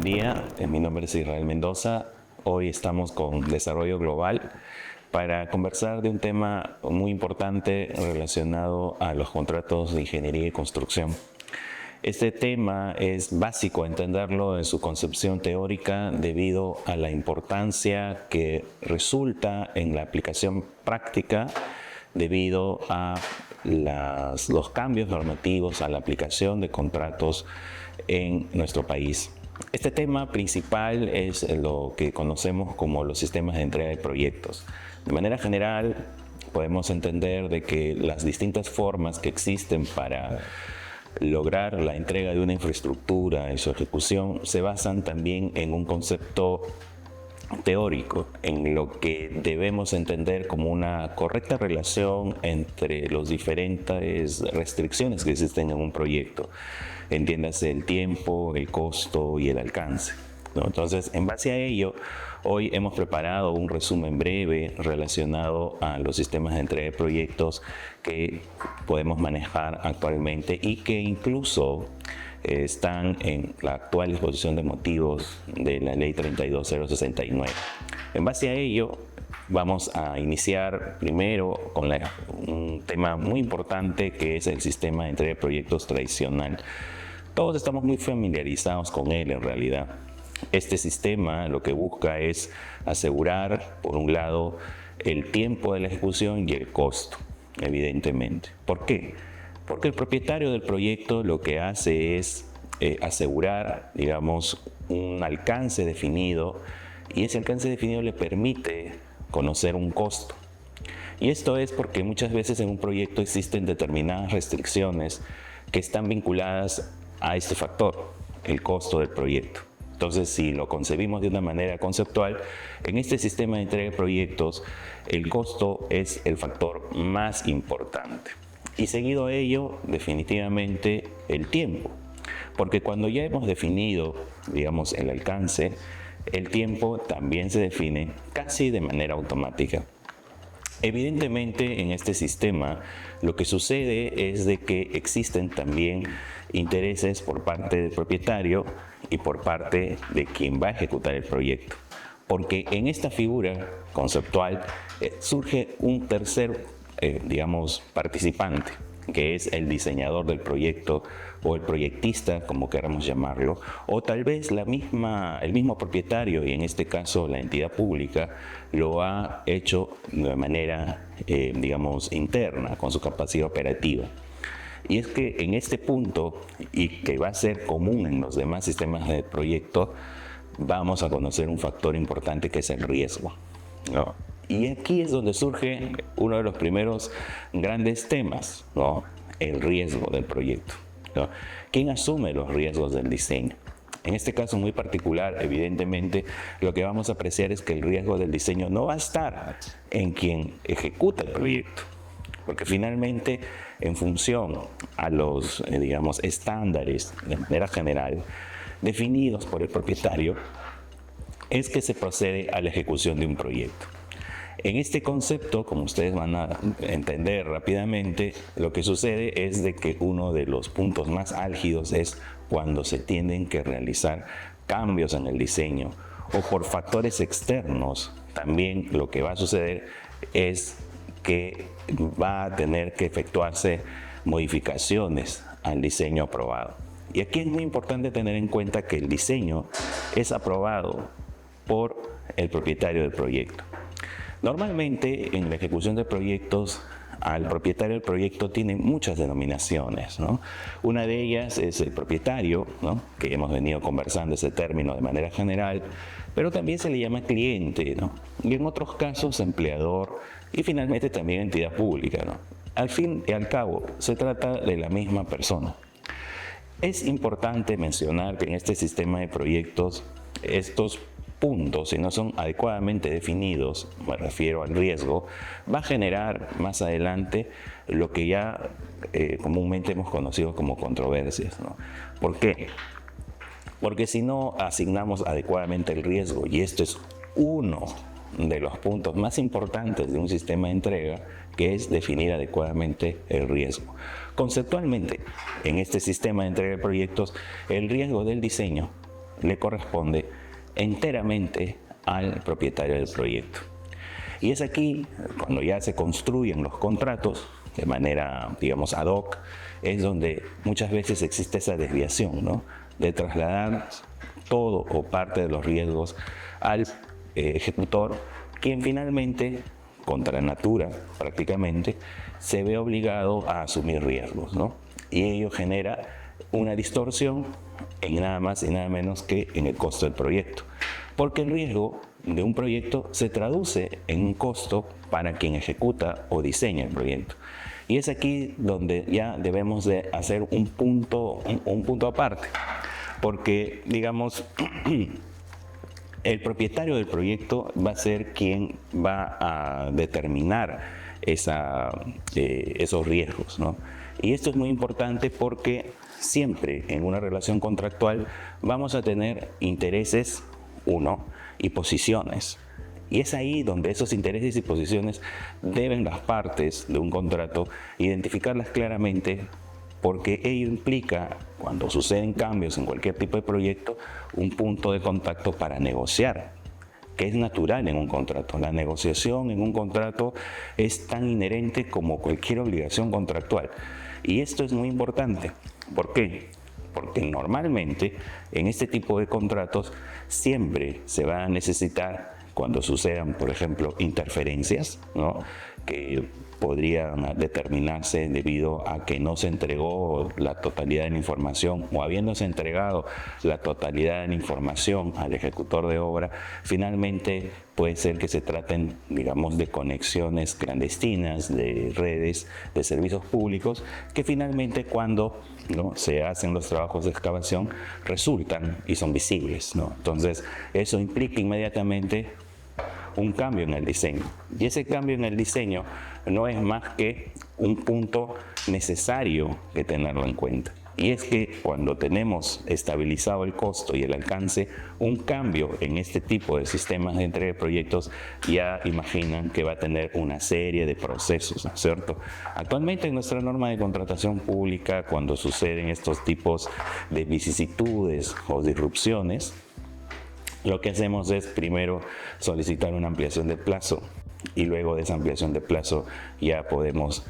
día, mi nombre es Israel Mendoza. Hoy estamos con Desarrollo Global para conversar de un tema muy importante relacionado a los contratos de ingeniería y construcción. Este tema es básico entenderlo en su concepción teórica debido a la importancia que resulta en la aplicación práctica debido a los cambios normativos a la aplicación de contratos en nuestro país. Este tema principal es lo que conocemos como los sistemas de entrega de proyectos. De manera general, podemos entender de que las distintas formas que existen para lograr la entrega de una infraestructura y su ejecución se basan también en un concepto teórico, en lo que debemos entender como una correcta relación entre las diferentes restricciones que existen en un proyecto. Entiéndase el tiempo, el costo y el alcance, ¿no? Entonces, en base a ello, hoy hemos preparado un resumen breve relacionado a los sistemas de entrega de proyectos que podemos manejar actualmente y que incluso están en la actual exposición de motivos de la Ley 32069. En base a ello, vamos a iniciar primero con un tema muy importante que es el sistema de entrega de proyectos tradicional. Todos estamos muy familiarizados con él en realidad. Este sistema lo que busca es asegurar, por un lado, el tiempo de la ejecución y el costo, evidentemente. ¿Por qué? Porque el propietario del proyecto lo que hace es asegurar, digamos, un alcance definido, y ese alcance definido le permite conocer un costo. Y esto es porque muchas veces en un proyecto existen determinadas restricciones que están vinculadas a este factor, el costo del proyecto. Entonces, si lo concebimos de una manera conceptual, en este sistema de entrega de proyectos, el costo es el factor más importante. Y seguido a ello, definitivamente, el tiempo. Porque cuando ya hemos definido, digamos, el alcance, el tiempo también se define casi de manera automática. Evidentemente, en este sistema, lo que sucede es de que existen también intereses por parte del propietario y por parte de quien va a ejecutar el proyecto. Porque en esta figura conceptual surge un tercer digamos, participante, que es el diseñador del proyecto o el proyectista, como queramos llamarlo, o tal vez el mismo propietario, y en este caso la entidad pública, lo ha hecho de manera, digamos, interna, con su capacidad operativa. Y es que en este punto, y que va a ser común en los demás sistemas de proyecto, vamos a conocer un factor importante que es el riesgo, ¿no? Y aquí es donde surge uno de los primeros grandes temas, ¿no? El riesgo del proyecto, ¿no? ¿Quién asume los riesgos del diseño? En este caso muy particular, evidentemente, lo que vamos a apreciar es que el riesgo del diseño no va a estar en quien ejecuta el proyecto, porque finalmente, en función a los, digamos, estándares de manera general definidos por el propietario, es que se procede a la ejecución de un proyecto. En este concepto, como ustedes van a entender rápidamente, lo que sucede es de que uno de los puntos más álgidos es cuando se tienen que realizar cambios en el diseño o por factores externos. También lo que va a suceder es que va a tener que efectuarse modificaciones al diseño aprobado. Y aquí es muy importante tener en cuenta que el diseño es aprobado por el propietario del proyecto. Normalmente, en la ejecución de proyectos, al propietario del proyecto tiene muchas denominaciones, ¿no? Una de ellas es el propietario, ¿no? Que hemos venido conversando ese término de manera general, pero también se le llama cliente, ¿no? Y en otros casos, empleador y finalmente también entidad pública, ¿no? Al fin y al cabo, se trata de la misma persona. Es importante mencionar que en este sistema de proyectos, estos puntos, si no son adecuadamente definidos, me refiero al riesgo, va a generar más adelante lo que ya comúnmente hemos conocido como controversias, ¿no? ¿Por qué? Porque si no asignamos adecuadamente el riesgo, y esto es uno de los puntos más importantes de un sistema de entrega, que es definir adecuadamente el riesgo. Conceptualmente, en este sistema de entrega de proyectos, el riesgo del diseño le corresponde enteramente al propietario del proyecto. Y es aquí, cuando ya se construyen los contratos de manera, digamos, ad hoc, es donde muchas veces existe esa desviación, ¿no? De trasladar todo o parte de los riesgos al ejecutor, quien finalmente, contra natura prácticamente, se ve obligado a asumir riesgos, ¿no? Y ello genera una distorsión en nada más y nada menos que en el costo del proyecto. Porque el riesgo de un proyecto se traduce en un costo para quien ejecuta o diseña el proyecto. Y es aquí donde ya debemos de hacer un punto aparte. Porque, digamos, el propietario del proyecto va a ser quien va a determinar esos riesgos, ¿no? Y esto es muy importante porque siempre en una relación contractual vamos a tener intereses, y posiciones. Y es ahí donde esos intereses y posiciones deben las partes de un contrato identificarlas claramente, porque ello implica, cuando suceden cambios en cualquier tipo de proyecto, un punto de contacto para negociar, que es natural en un contrato. La negociación en un contrato es tan inherente como cualquier obligación contractual. Y esto es muy importante. ¿Por qué? Porque normalmente en este tipo de contratos siempre se va a necesitar, cuando sucedan, por ejemplo, interferencias, ¿no?, que podrían determinarse debido a que no se entregó la totalidad de la información, o habiéndose entregado la totalidad de la información al ejecutor de obra, finalmente puede ser que se traten, digamos, de conexiones clandestinas, de redes, de servicios públicos, que finalmente cuando, ¿no?, se hacen los trabajos de excavación resultan y son visibles, ¿no? Entonces, eso implica inmediatamente un cambio en el diseño. Y ese cambio en el diseño no es más que un punto necesario de tenerlo en cuenta. Y es que cuando tenemos estabilizado el costo y el alcance, un cambio en este tipo de sistemas de entrega de proyectos ya imaginan que va a tener una serie de procesos, ¿no es cierto? Actualmente en nuestra norma de contratación pública, cuando suceden estos tipos de vicisitudes o disrupciones, lo que hacemos es primero solicitar una ampliación de plazo y luego de esa ampliación de plazo ya podemos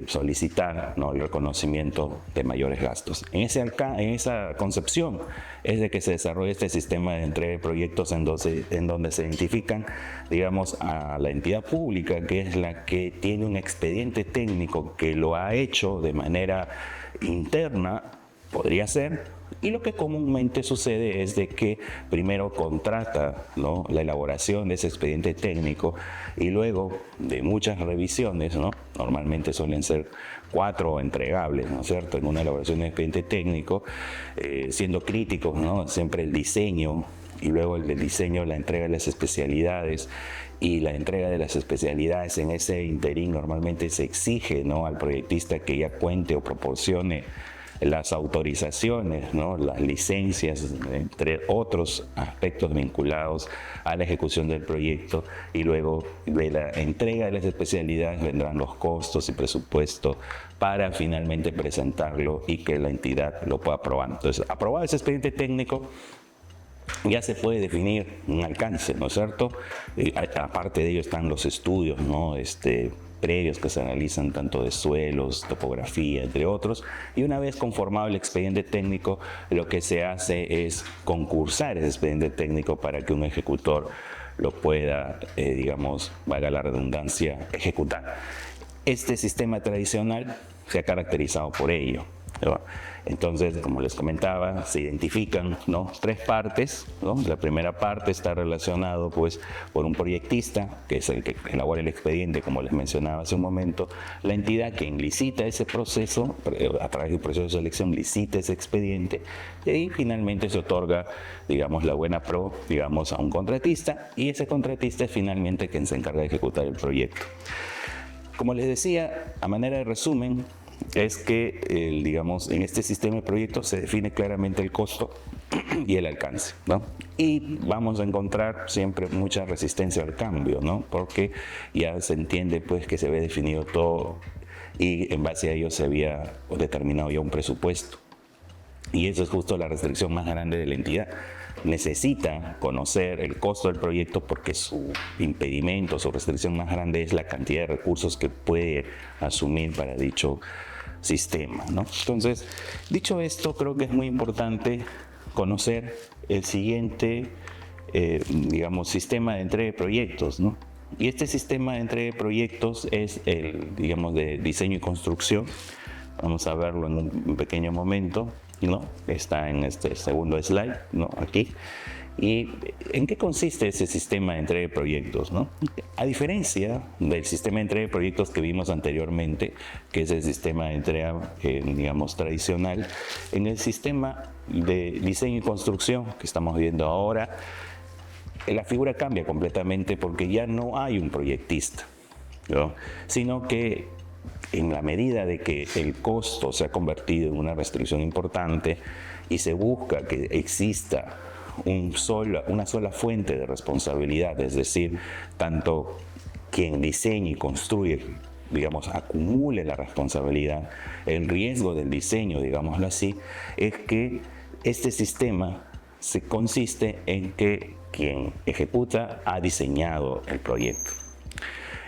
solicitar, ¿no?, el reconocimiento de mayores gastos. En esa concepción es de que se desarrolla este sistema de entrega de proyectos en donde se identifican, digamos, a la entidad pública, que es la que tiene un expediente técnico que lo ha hecho de manera interna, podría ser. Y lo que comúnmente sucede es de que primero contrata, ¿no?, la elaboración de ese expediente técnico y luego de muchas revisiones, ¿no?, normalmente suelen ser 4 entregables, ¿no es cierto?, en una elaboración de expediente técnico, siendo críticos, ¿no?, siempre el diseño y luego el del diseño, la entrega de las especialidades, y la entrega de las especialidades en ese interín normalmente se exige, ¿no?, al proyectista que ya cuente o proporcione las autorizaciones, ¿no?, las licencias, entre otros aspectos vinculados a la ejecución del proyecto, y luego de la entrega de las especialidades vendrán los costos y presupuesto para finalmente presentarlo y que la entidad lo pueda aprobar. Entonces, aprobado ese expediente técnico, ya se puede definir un alcance, ¿no es cierto? Aparte de ello están los estudios, ¿no?, previos que se analizan tanto de suelos, topografía, entre otros, y una vez conformado el expediente técnico, lo que se hace es concursar ese expediente técnico para que un ejecutor lo pueda, digamos, valga la redundancia, ejecutar. Este sistema tradicional se ha caracterizado por ello, ¿no? Entonces, como les comentaba, se identifican, ¿no?, 3 partes, ¿no? La primera parte está relacionado, pues, por un proyectista, que es el que elabora el expediente, como les mencionaba hace un momento, la entidad que licita ese proceso, a través del proceso de selección licita ese expediente, y ahí finalmente se otorga, digamos, la buena pro, digamos, a un contratista, y ese contratista es finalmente quien se encarga de ejecutar el proyecto. Como les decía, a manera de resumen, es que, digamos, en este sistema de proyectos se define claramente el costo y el alcance, ¿no? Y vamos a encontrar siempre mucha resistencia al cambio, ¿no? Porque ya se entiende, pues, que se ve definido todo y en base a ello se había determinado ya un presupuesto. Y eso es justo la restricción más grande de la entidad. Necesita conocer el costo del proyecto porque su impedimento, su restricción más grande es la cantidad de recursos que puede asumir para dicho sistema, ¿no? Entonces, dicho esto, creo que es muy importante conocer el siguiente, digamos, sistema de entrega de proyectos, ¿no? Y este sistema de entrega de proyectos es el, digamos, de diseño y construcción. Vamos a verlo en un pequeño momento, ¿no? Está en este segundo slide, ¿no? Aquí. ¿Y en qué consiste ese sistema de entrega de proyectos, ¿no? A diferencia del sistema de entrega de proyectos que vimos anteriormente, que es el sistema de entrega, digamos, tradicional, en el sistema de diseño y construcción que estamos viendo ahora, la figura cambia completamente porque ya no hay un proyectista, ¿no? Sino que en la medida de que el costo se ha convertido en una restricción importante y se busca que exista una sola fuente de responsabilidad, es decir, tanto quien diseña y construye, digamos, acumule la responsabilidad, el riesgo del diseño, digámoslo así, es que este sistema se consiste en que quien ejecuta ha diseñado el proyecto.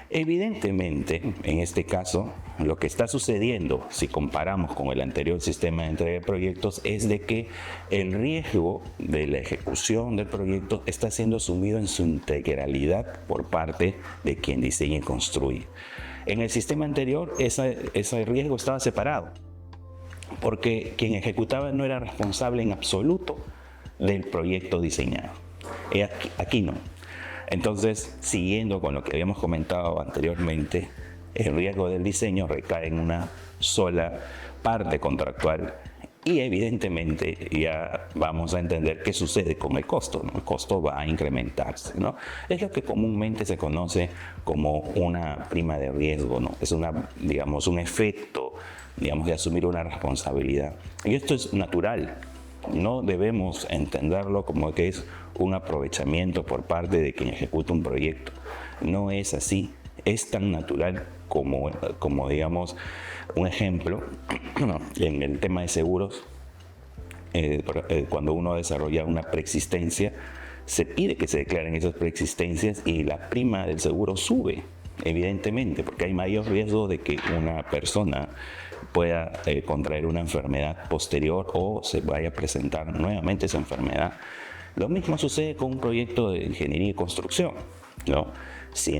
Evidentemente, en este caso, lo que está sucediendo, si comparamos con el anterior sistema de entrega de proyectos, es de que el riesgo de la ejecución del proyecto está siendo asumido en su integralidad por parte de quien diseña y construye. En el sistema anterior, ese riesgo estaba separado, porque quien ejecutaba no era responsable en absoluto del proyecto diseñado. Aquí no. Entonces, siguiendo con lo que habíamos comentado anteriormente, el riesgo del diseño recae en una sola parte contractual y evidentemente ya vamos a entender qué sucede con el costo, ¿no? El costo va a incrementarse, ¿no? Es lo que comúnmente se conoce como una prima de riesgo, ¿no? Es digamos, un efecto, digamos, de asumir una responsabilidad. Y esto es natural. No debemos entenderlo como que es un aprovechamiento por parte de quien ejecuta un proyecto. No es así. Es tan natural como digamos, un ejemplo, en el tema de seguros, cuando uno desarrolla una preexistencia, se pide que se declaren esas preexistencias y la prima del seguro sube, evidentemente, porque hay mayor riesgo de que una persona pueda contraer una enfermedad posterior o se vaya a presentar nuevamente esa enfermedad. Lo mismo sucede con un proyecto de ingeniería y construcción, ¿no? Si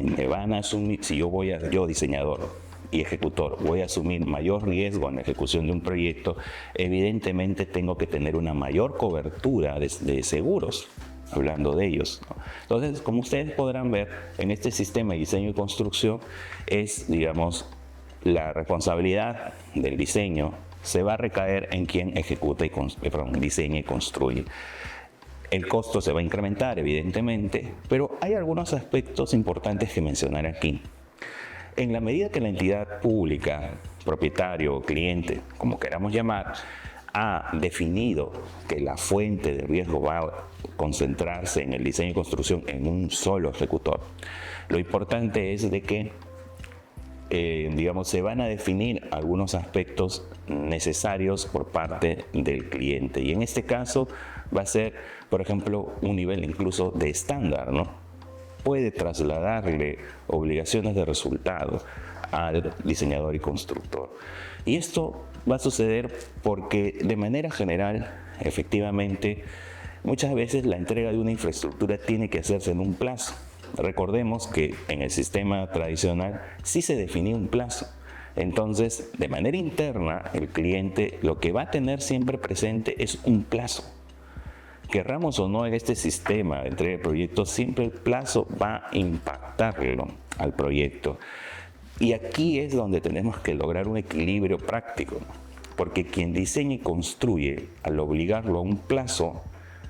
yo diseñador y ejecutor voy a asumir mayor riesgo en la ejecución de un proyecto, evidentemente tengo que tener una mayor cobertura de seguros, hablando de ellos, ¿no? Entonces, como ustedes podrán ver, en este sistema de diseño y construcción es, digamos, la responsabilidad del diseño se va a recaer en quien ejecuta diseña y construye. El costo se va a incrementar, evidentemente, pero hay algunos aspectos importantes que mencionar aquí. En la medida que la entidad pública, propietario o cliente, como queramos llamar, ha definido que la fuente de riesgo va a concentrarse en el diseño y construcción en un solo ejecutor, lo importante es de que digamos, se van a definir algunos aspectos necesarios por parte del cliente. Y en este caso va a ser, por ejemplo, un nivel incluso de estándar, ¿no? Puede trasladarle obligaciones de resultado al diseñador y constructor. Y esto va a suceder porque de manera general, efectivamente, muchas veces la entrega de una infraestructura tiene que hacerse en un plazo. Recordemos que en el sistema tradicional sí se definía un plazo. Entonces, de manera interna, el cliente lo que va a tener siempre presente es un plazo. Querramos o no en este sistema de entrega de proyectos, siempre el plazo va a impactarlo al proyecto. Y aquí es donde tenemos que lograr un equilibrio práctico, porque quien diseña y construye, al obligarlo a un plazo,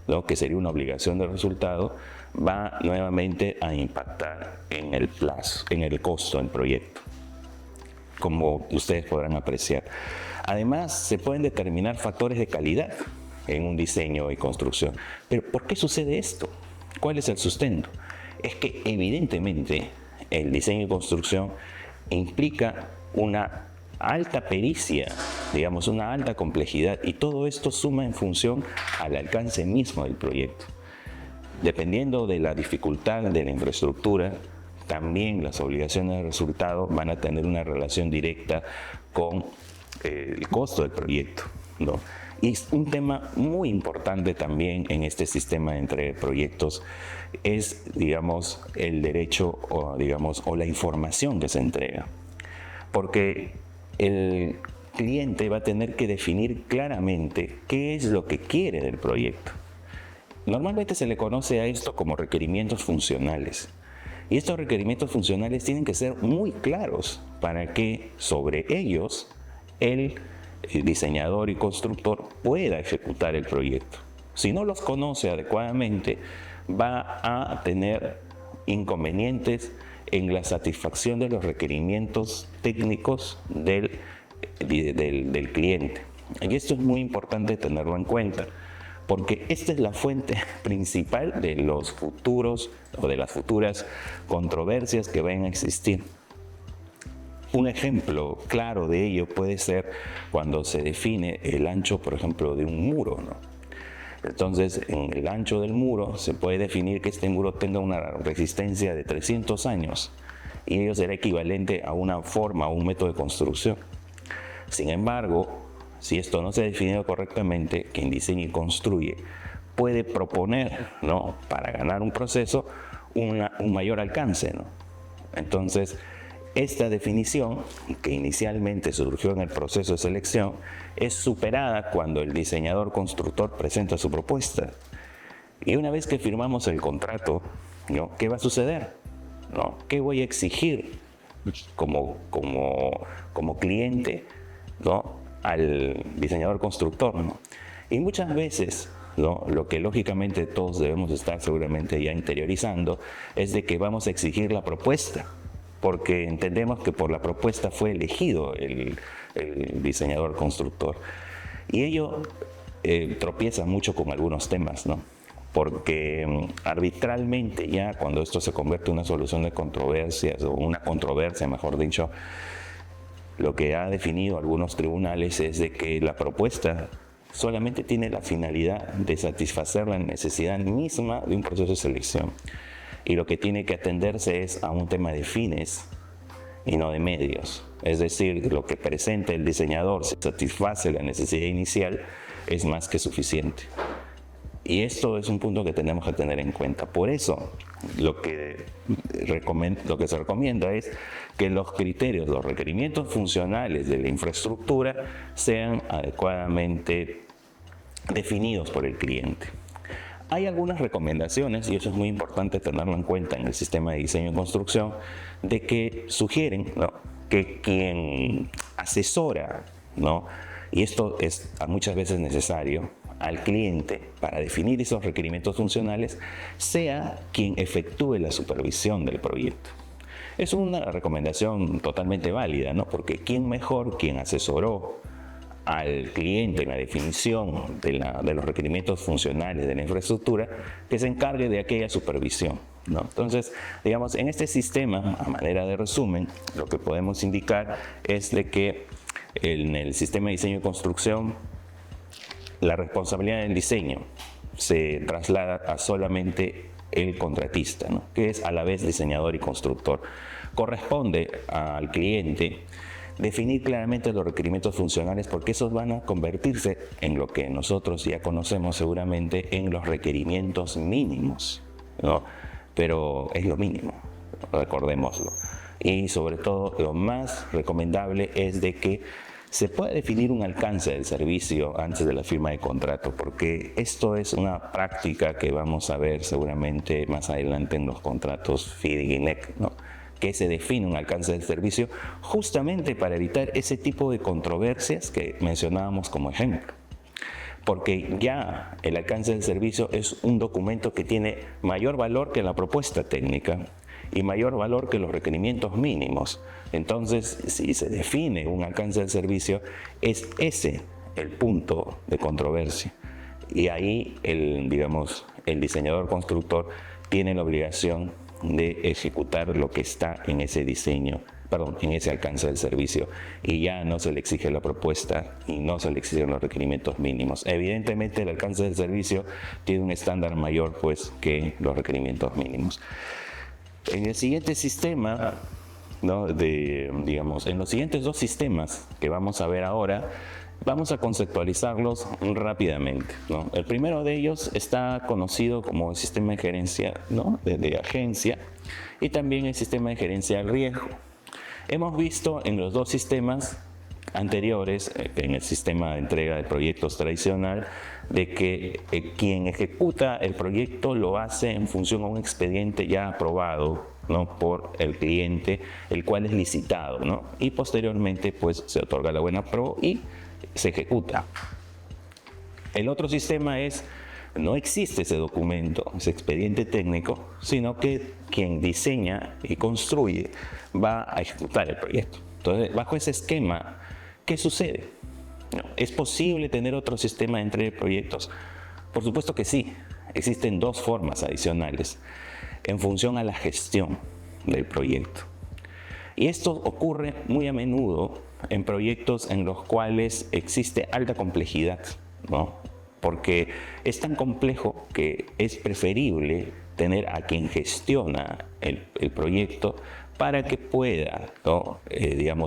¿no?, que sería una obligación de resultado, va nuevamente a impactar en el plazo, en el costo del proyecto, como ustedes podrán apreciar. Además, se pueden determinar factores de calidad en un diseño y construcción. Pero ¿por qué sucede esto? ¿Cuál es el sustento? Es que evidentemente el diseño y construcción implica una alta pericia digamos, una alta complejidad, y todo esto suma en función al alcance mismo del proyecto. Dependiendo de la dificultad de la infraestructura, también las obligaciones de resultado van a tener una relación directa con el costo del proyecto, ¿no? Y un tema muy importante también en este sistema entre proyectos es, digamos, el derecho o la información que se entrega. Porque el cliente va a tener que definir claramente qué es lo que quiere del proyecto. Normalmente se le conoce a esto como requerimientos funcionales. Y estos requerimientos funcionales tienen que ser muy claros para que sobre ellos el diseñador y constructor pueda ejecutar el proyecto. Si no los conoce adecuadamente, va a tener inconvenientes en la satisfacción de los requerimientos técnicos del cliente. Y esto es muy importante tenerlo en cuenta, porque esta es la fuente principal de los futuros o de las futuras controversias que van a existir. Un ejemplo claro de ello puede ser cuando se define el ancho, por ejemplo, de un muro, ¿no? Entonces, en el ancho del muro se puede definir que este muro tenga una resistencia de 300 años y ello será equivalente a una forma o un método de construcción. Sin embargo, si esto no se ha definido correctamente, quien diseña y construye puede proponer, ¿no?, para ganar un proceso un mayor alcance, ¿no? Entonces, esta definición, que inicialmente surgió en el proceso de selección, es superada cuando el diseñador constructor presenta su propuesta. Y una vez que firmamos el contrato, ¿no?, ¿qué va a suceder? ¿No? ¿Qué voy a exigir como cliente, ¿no?, al diseñador constructor, ¿no? Y muchas veces, ¿no?, lo que lógicamente todos debemos estar seguramente ya interiorizando es de que vamos a exigir la propuesta, porque entendemos que por la propuesta fue elegido el diseñador constructor. Y ello tropieza mucho con algunos temas, ¿no? Porque arbitralmente ya cuando esto se convierte en una solución de controversias, o una controversia, mejor dicho, lo que ha definido algunos tribunales es de que la propuesta solamente tiene la finalidad de satisfacer la necesidad misma de un proceso de selección. Y lo que tiene que atenderse es a un tema de fines y no de medios. Es decir, lo que presenta el diseñador, si satisface la necesidad inicial, es más que suficiente. Y esto es un punto que tenemos que tener en cuenta. Por eso, lo que se recomienda es que los criterios, los requerimientos funcionales de la infraestructura sean adecuadamente definidos por el cliente. Hay algunas recomendaciones, y eso es muy importante tenerlo en cuenta en el sistema de diseño y construcción, de que sugieren, ¿no?, que quien asesora, ¿no?, y esto es muchas veces necesario, al cliente para definir esos requerimientos funcionales, sea quien efectúe la supervisión del proyecto. Es una recomendación totalmente válida, ¿no?, porque ¿quién mejor, quien asesoró al cliente en la definición de los requerimientos funcionales de la infraestructura, que se encargue de aquella supervisión, ¿no? Entonces, digamos, en este sistema, a manera de resumen, lo que podemos indicar es de que en el sistema de diseño y construcción, la responsabilidad del diseño se traslada a solamente el contratista, ¿no?, que es a la vez diseñador y constructor. Corresponde al cliente definir claramente los requerimientos funcionales, porque esos van a convertirse en lo que nosotros ya conocemos seguramente en los requerimientos mínimos, ¿no? Pero es lo mínimo, recordémoslo. Y sobre todo, lo más recomendable es de que se pueda definir un alcance del servicio antes de la firma de contrato, porque esto es una práctica que vamos a ver seguramente más adelante en los contratos FIDIC y NEC, ¿no?, que se define un alcance del servicio justamente para evitar ese tipo de controversias que mencionábamos como ejemplo. Porque ya el alcance del servicio es un documento que tiene mayor valor que la propuesta técnica y mayor valor que los requerimientos mínimos. Entonces, si se define un alcance del servicio, es ese el punto de controversia. Y ahí el diseñador constructor tiene la obligación de ejecutar lo que está en ese diseño perdón, en ese alcance del servicio, y ya no se le exige la propuesta y no se le exigen los requerimientos mínimos. Evidentemente el alcance del servicio tiene un estándar mayor pues que los requerimientos mínimos. En el siguiente sistema, ¿no? En los siguientes dos sistemas que vamos a ver ahora, vamos a conceptualizarlos rápidamente, ¿no? El primero de ellos está conocido como el sistema de gerencia, ¿no? de agencia, y también el sistema de gerencia del riesgo. Hemos visto en los dos sistemas anteriores, en el sistema de entrega de proyectos tradicional, de que quien ejecuta el proyecto lo hace en función a un expediente ya aprobado, ¿no? por el cliente, el cual es licitado, ¿no? Y posteriormente pues se otorga la buena pro y se ejecuta. El otro sistema es, no existe ese documento, ese expediente técnico, sino que quien diseña y construye va a ejecutar el proyecto. Entonces, bajo ese esquema, ¿qué sucede? ¿No? ¿Es posible tener otro sistema de entrega de proyectos? Por supuesto que sí. Existen dos formas adicionales en función a la gestión del proyecto. Y esto ocurre muy a menudo en proyectos en los cuales existe alta complejidad, ¿no? Porque es tan complejo que es preferible tener a quien gestiona el proyecto para que pueda, ¿no?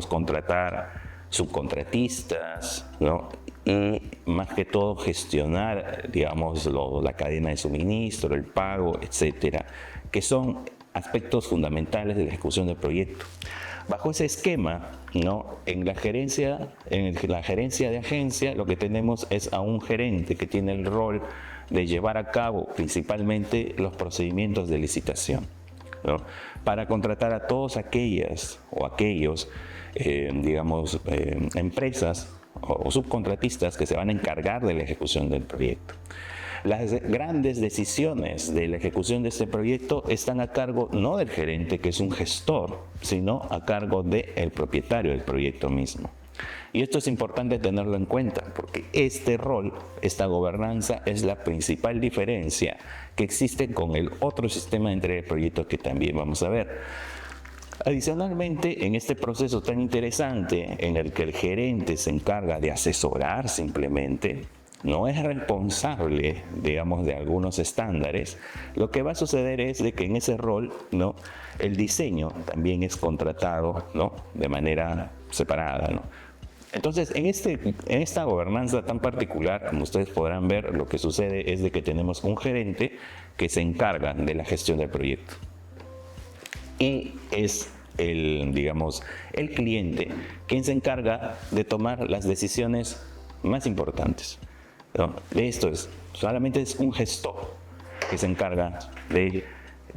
Contratar subcontratistas, ¿no? Y más que todo gestionar, la cadena de suministro, el pago, etcétera, que son aspectos fundamentales de la ejecución del proyecto. Bajo ese esquema, ¿no? en la gerencia de agencia, lo que tenemos es a un gerente que tiene el rol de llevar a cabo principalmente los procedimientos de licitación, ¿no? Para contratar a todas aquellas o aquellos, empresas o subcontratistas que se van a encargar de la ejecución del proyecto. Las grandes decisiones de la ejecución de este proyecto están a cargo no del gerente, que es un gestor, sino a cargo del propietario del proyecto mismo. Y esto es importante tenerlo en cuenta, porque este rol, esta gobernanza, es la principal diferencia que existe con el otro sistema de entrega de proyectos que también vamos a ver. Adicionalmente, en este proceso tan interesante en el que el gerente se encarga de asesorar simplemente, no es responsable, de algunos estándares, lo que va a suceder es de que en ese rol, ¿no? el diseño también es contratado, ¿no? de manera separada, ¿no? Entonces, en esta gobernanza tan particular, como ustedes podrán ver, lo que sucede es de que tenemos un gerente que se encarga de la gestión del proyecto. Y es el cliente quien se encarga de tomar las decisiones más importantes, ¿no? Esto solamente es un gestor que se encarga de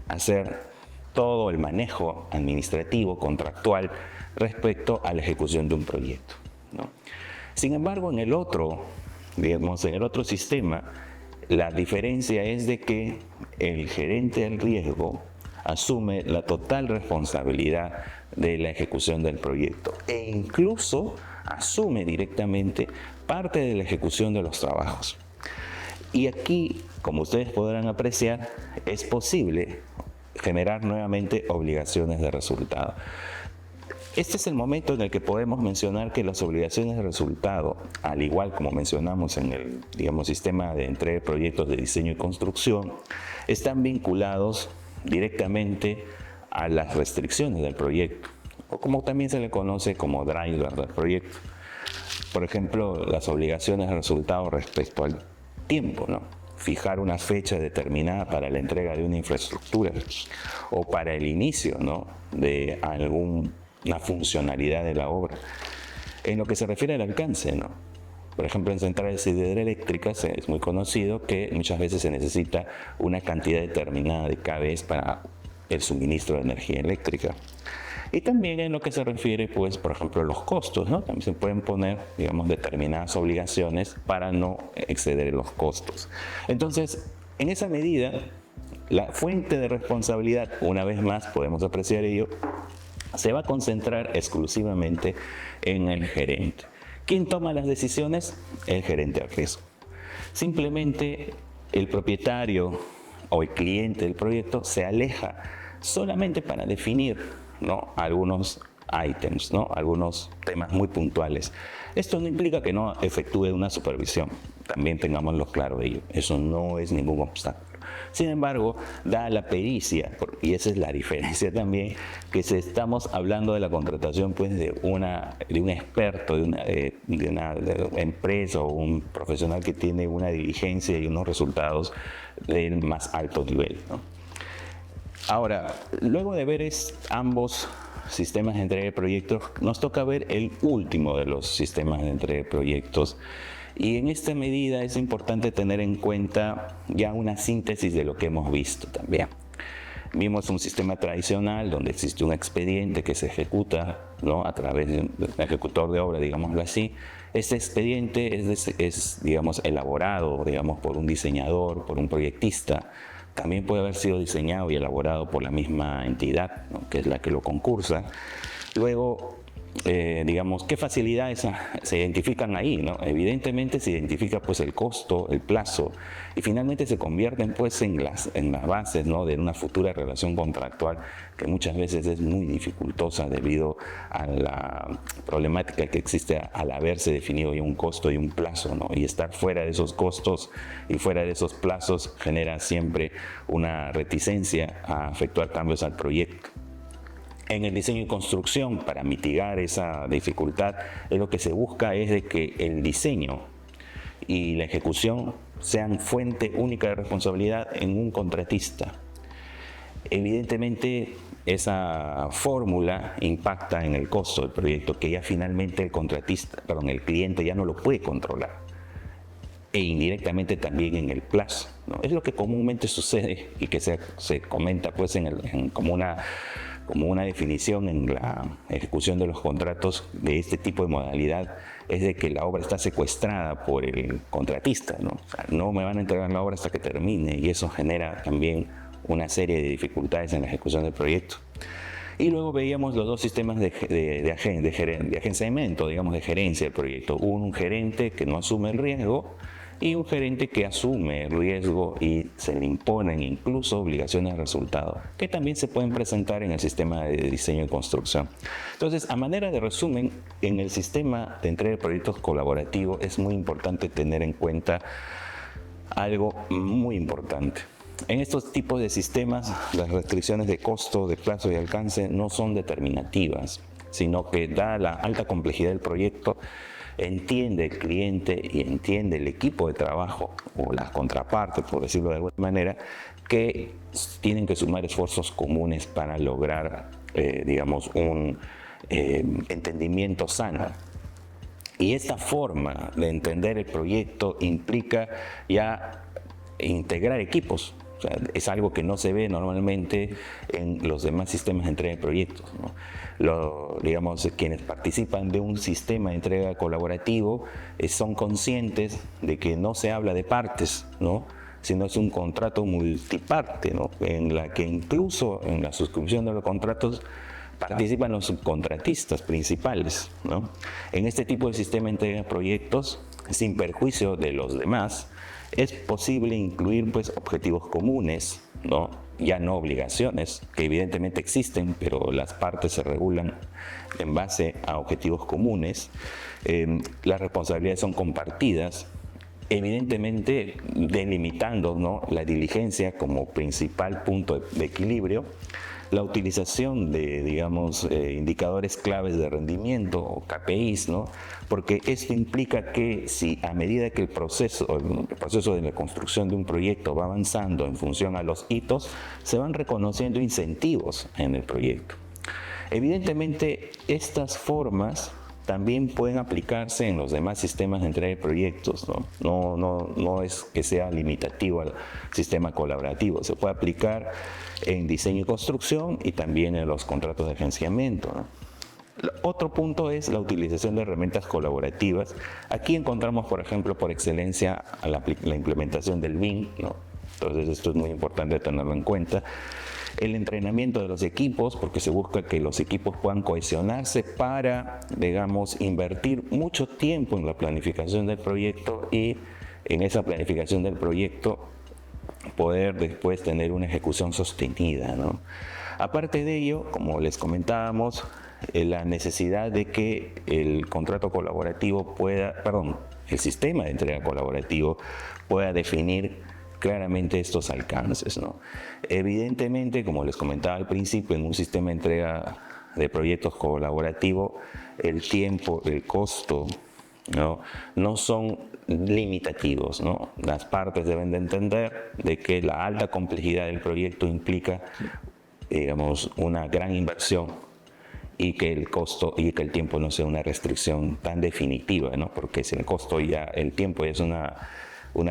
hacer todo el manejo administrativo, contractual, respecto a la ejecución de un proyecto, ¿no? Sin embargo, en el otro sistema, la diferencia es de que el gerente del riesgo asume la total responsabilidad de la ejecución del proyecto e incluso asume directamente parte de la ejecución de los trabajos. Y aquí, como ustedes podrán apreciar, es posible generar nuevamente obligaciones de resultado. Este es el momento en el que podemos mencionar que las obligaciones de resultado, al igual como mencionamos en el sistema de entrega de proyectos de diseño y construcción, están vinculados directamente a las restricciones del proyecto, o como también se le conoce como driver del proyecto. Por ejemplo, las obligaciones de resultado respecto al tiempo, ¿no? Fijar una fecha determinada para la entrega de una infraestructura o para el inicio, ¿no? de alguna funcionalidad de la obra. En lo que se refiere al alcance, ¿no? Por ejemplo, en centrales hidroeléctricas es muy conocido que muchas veces se necesita una cantidad determinada de kVs para el suministro de energía eléctrica. Y también en lo que se refiere, pues, por ejemplo, a los costos, ¿no? También se pueden poner, determinadas obligaciones para no exceder los costos. Entonces, en esa medida, la fuente de responsabilidad, una vez más podemos apreciar ello, se va a concentrar exclusivamente en el gerente. ¿Quién toma las decisiones? El gerente del riesgo. Simplemente el propietario o el cliente del proyecto se aleja solamente para definir, ¿no? algunos ítems, ¿no? Algunos temas muy puntuales. Esto no implica que no efectúe una supervisión, también tengámoslo claro de ello, eso no es ningún obstáculo. Sin embargo, da la pericia, y esa es la diferencia también, que si estamos hablando de la contratación pues, de un experto, de una empresa o un profesional que tiene una diligencia y unos resultados del más alto nivel, ¿no? Ahora, luego de ver ambos sistemas de entrega de proyectos, nos toca ver el último de los sistemas de entrega de proyectos. Y en esta medida es importante tener en cuenta ya una síntesis de lo que hemos visto también. Vimos un sistema tradicional donde existe un expediente que se ejecuta, ¿no?, a través de un ejecutor de obra, digámoslo así. Este expediente es digamos, elaborado, digamos, por un diseñador, por un proyectista. También puede haber sido diseñado y elaborado por la misma entidad, ¿no?, que es la que lo concursa. Luego, digamos, ¿qué facilidades se identifican ahí, ¿no? Evidentemente se identifica pues el costo, el plazo, y finalmente se convierten pues en las bases, ¿no?, de una futura relación contractual que muchas veces es muy dificultosa debido a la problemática que existe al haberse definido ya un costo y un plazo, ¿no? Y estar fuera de esos costos y fuera de esos plazos genera siempre una reticencia a efectuar cambios al proyecto. En el diseño y construcción, para mitigar esa dificultad, lo que se busca es de que el diseño y la ejecución sean fuente única de responsabilidad en un contratista. Evidentemente, esa fórmula impacta en el costo del proyecto, que ya finalmente el cliente ya no lo puede controlar, e indirectamente también en el plazo, ¿no? Es lo que comúnmente sucede y que se comenta pues como una definición en la ejecución de los contratos de este tipo de modalidad, es de que la obra está secuestrada por el contratista, ¿no? O sea, no me van a entregar la obra hasta que termine, y eso genera también una serie de dificultades en la ejecución del proyecto. Y luego veíamos los dos sistemas de agenciamiento, digamos, de gerencia del proyecto. Un gerente que no asume el riesgo y un gerente que asume el riesgo y se le imponen incluso obligaciones de resultado, que también se pueden presentar en el sistema de diseño y construcción. Entonces, a manera de resumen, en el sistema de entrega de proyectos colaborativo es muy importante tener en cuenta algo muy importante. En estos tipos de sistemas, las restricciones de costo, de plazo y alcance no son determinativas, sino que, dada la alta complejidad del proyecto, entiende el cliente y entiende el equipo de trabajo o las contrapartes, por decirlo de alguna manera, que tienen que sumar esfuerzos comunes para lograr, digamos, un entendimiento sano. Y esta forma de entender el proyecto implica ya integrar equipos. O sea, es algo que no se ve normalmente en los demás sistemas de entrega de proyectos, ¿no? Digamos, quienes participan de un sistema de entrega colaborativo son conscientes de que no se habla de partes, ¿no?, sino es un contrato multiparte, ¿no?, en la que incluso en la suscripción de los contratos participan los subcontratistas principales, ¿no? En este tipo de sistema de entrega de proyectos, sin perjuicio de los demás, es posible incluir pues objetivos comunes, ¿no?, ya no obligaciones, que evidentemente existen, pero las partes se regulan en base a objetivos comunes. Las responsabilidades son compartidas, evidentemente delimitando, ¿no?, la diligencia como principal punto de equilibrio. La utilización de, digamos, indicadores claves de rendimiento o KPIs, ¿no?, porque esto implica que si a medida que el proceso de la construcción de un proyecto va avanzando en función a los hitos, se van reconociendo incentivos en el proyecto. Evidentemente, estas formas también pueden aplicarse en los demás sistemas de entrega de proyectos, ¿no? No es que sea limitativo al sistema colaborativo, se puede aplicar en diseño y construcción y también en los contratos de agenciamiento, ¿no? Otro punto es la utilización de herramientas colaborativas. Aquí encontramos, por ejemplo, por excelencia, la implementación del BIM, ¿no? Entonces esto es muy importante tenerlo en cuenta. El entrenamiento de los equipos, porque se busca que los equipos puedan cohesionarse para, digamos, invertir mucho tiempo en la planificación del proyecto y en esa planificación del proyecto poder después tener una ejecución sostenida, ¿no? Aparte de ello, como les comentábamos, la necesidad de que el contrato colaborativo el sistema de entrega colaborativo pueda definir claramente estos alcances, ¿no? Evidentemente, como les comentaba al principio, en un sistema de entrega de proyectos colaborativo, el tiempo, el costo, no son limitativos, ¿no? Las partes deben de entender de que la alta complejidad del proyecto implica, digamos, una gran inversión y que el costo y que el tiempo no sea una restricción tan definitiva, ¿no? Porque si el tiempo ya es una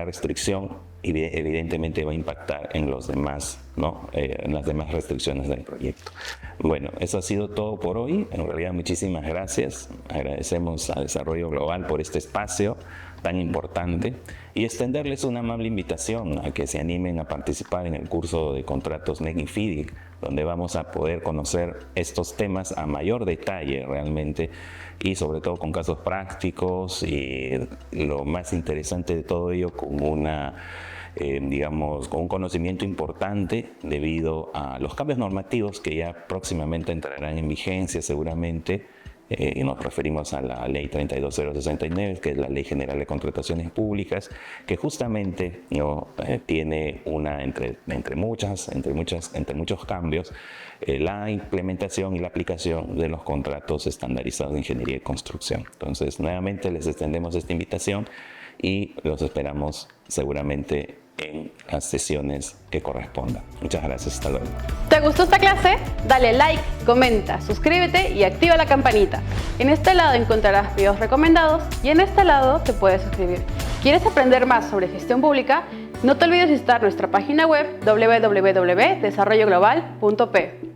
restricción, evidentemente va a impactar en los demás, ¿no? En las demás restricciones del proyecto. Bueno, eso ha sido todo por hoy. En realidad, muchísimas gracias. Agradecemos a Desarrollo Global por este espacio tan importante y extenderles una amable invitación a que se animen a participar en el curso de contratos NEC y FIDIC, donde vamos a poder conocer estos temas a mayor detalle realmente y sobre todo con casos prácticos y lo más interesante de todo ello con con un conocimiento importante debido a los cambios normativos que ya próximamente entrarán en vigencia seguramente. Y nos referimos a la Ley 32069, que es la Ley General de Contrataciones Públicas, que justamente tiene entre muchos cambios, la implementación y la aplicación de los contratos estandarizados de ingeniería y construcción. Entonces, nuevamente les extendemos esta invitación y los esperamos seguramente en las sesiones que correspondan. Muchas gracias, hasta luego. ¿Te gustó esta clase? Dale like, comenta, suscríbete y activa la campanita. En este lado encontrarás videos recomendados y en este lado te puedes suscribir. ¿Quieres aprender más sobre gestión pública? No te olvides visitar nuestra página web www.desarrolloglobal.p.